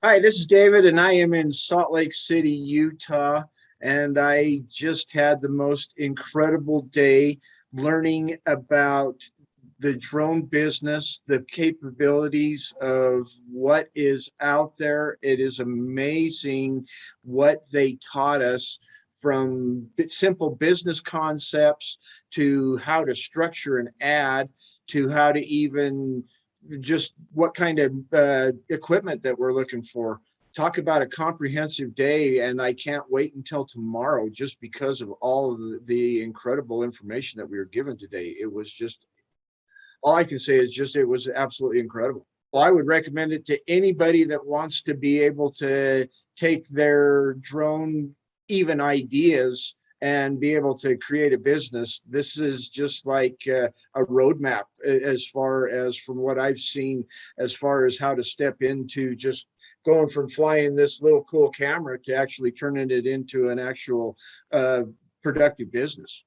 Hi, this is David, and I am in Salt Lake City, Utah. And I just had the most incredible day learning about the drone business, the capabilities of what is out there. It is amazing what they taught us, from simple business concepts to how to structure an ad to how to even just what kind of equipment that we're looking for. Talk about a comprehensive day, and I can't wait until tomorrow just because of all of the incredible information that we were given today. It was just, all I can say is just it was absolutely incredible. Well, I would recommend it to anybody that wants to be able to take their drone, even ideas, and be able to create a business. This is just like a roadmap as far as from what I've seen, as far as how to step into just going from flying this little cool camera to actually turning it into an actual productive business.